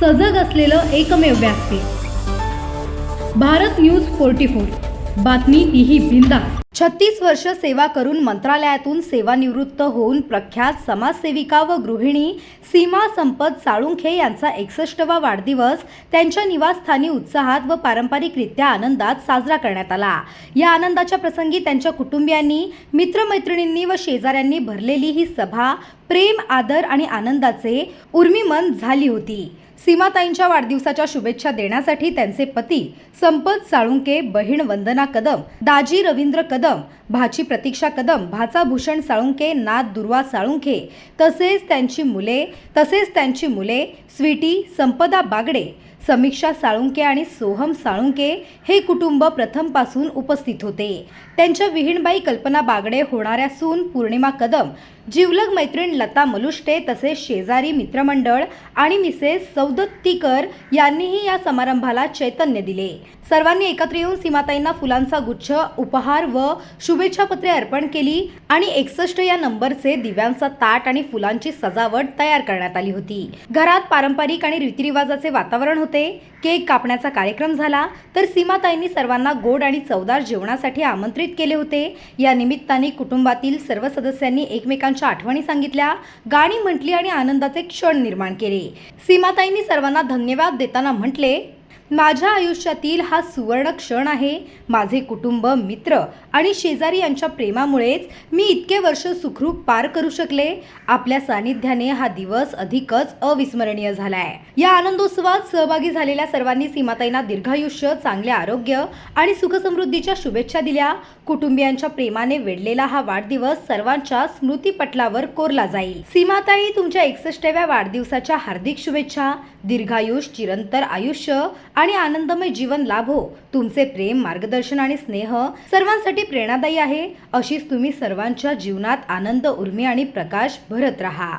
सजग असलेलं एकमेव व्यासपीठ भारत न्यूज 44। बातमी तीही बिनधास्त। 36 वर्ष सेवा करून मंत्रालयातून सेवानिवृत्त होऊन प्रख्यात समाजसेविका व गृहिणी सीमा संपत साळुंखे यांचा 61वा वाढदिवस त्यांच्या निवासस्थानी उत्साहात व पारंपरिकरित्या आनंदात साजरा करण्यात आला। या आनंदाच्या प्रसंगी त्यांच्या कुटुंबियांनी, मित्रमैत्रिणींनी व शेजाऱ्यांनी भरलेली ही सभा प्रेम, आदर आणि आनंदाचे उर्मिमंत झाली होती। सीमाताईंच्या वाढदिवसाच्या शुभेच्छा देण्यासाठी त्यांचे पती संपत साळुंखे, बहीण वंदना कदम, दाजी रवींद्र कदम, भाची प्रतीक्षा कदम, भाचा भूषण साळुंखे, नात दुर्वा साळुंखे तसेच त्यांची मुले स्वीटी, संपदा बागडे, समीक्षा साळुंखे आणि सोहम साळुंखे हे कुटुंब प्रथमपासून उपस्थित होते। त्यांच्या विहीणबाई कल्पना बागडे, होणाऱ्या सून पूर्णिमा कदम, जिवलग मैत्रीण लता मलुष्टे तसेच शेजारी मित्रमंडळ आणि मिसेस सौदत्तीकर यांनीही या समारंभाला चैतन्य दिले। सर्वांनी एकत्र येऊन सीमाताईंना फुलांचा गुच्छ, उपहार व शुभेच्छापत्रे अर्पण केली आणि 61 या नंबरचे दिव्यांचा ताट आणि फुलांची सजावट तयार करण्यात आली होती। घरात पारंपरिक आणि रीतिरिवाजाचे वातावरण होते। केक कापण्याचा कार्यक्रम झाला तर सीमाताईंनी सर्वांना गोड आणि चवदार जेवणासाठी आमंत्रित केले होते। या निमित्ताने कुटुंबातील सर्व सदस्यांनी एकमेकांच्या आठवणी सांगितल्या, गाणी म्हटली आणि आनंदाचे क्षण निर्माण केले। सीमाताईंनी सर्वांना धन्यवाद देताना म्हटले, माझ्या आयुष्यातील हा सुवर्ण क्षण आहे। माझे कुटुंब, मित्र आणि शेजारी यांच्या प्रेमामुळेच मी इतके वर्ष सुखरूप पार करू शकले। आपल्या सानिध्याने हा दिवस अधिकच अविस्मरणीय झालाय। या आनंदोत्सवात सहभागी झालेल्या सर्वांनी सीमाताईंना दीर्घायुष्य, चांगले आरोग्य आणि सुखसमृद्धीच्या शुभेच्छा दिल्या। कुटुंबियांच्या प्रेमाने वेढलेला हा वाढदिवस सर्वांच्या स्मृतीपटलावर कोरला जाईल। सीमाताई, तुमच्या 61व्या वाढदिवसाच्या हार्दिक शुभेच्छा। दीर्घायुष, चिरंतर आयुष्य आणि आनंदमय जीवन लाभो। तुमचे प्रेम, मार्गदर्शन आणि स्नेह सर्वांसाठी प्रेरणादायी आहे। अशीच तुम्ही सर्वांच्या जीवनात आनंद, उर्मी आणि प्रकाश भरत राहा।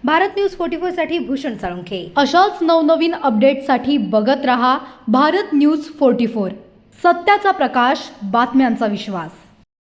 भारत न्यूज 44 साठी भूषण साळुंखे। अशाच नवनवीन अपडेटसाठी बघत रहा भारत न्यूज 44। सत्याचा प्रकाश, बातम्यांचा विश्वास।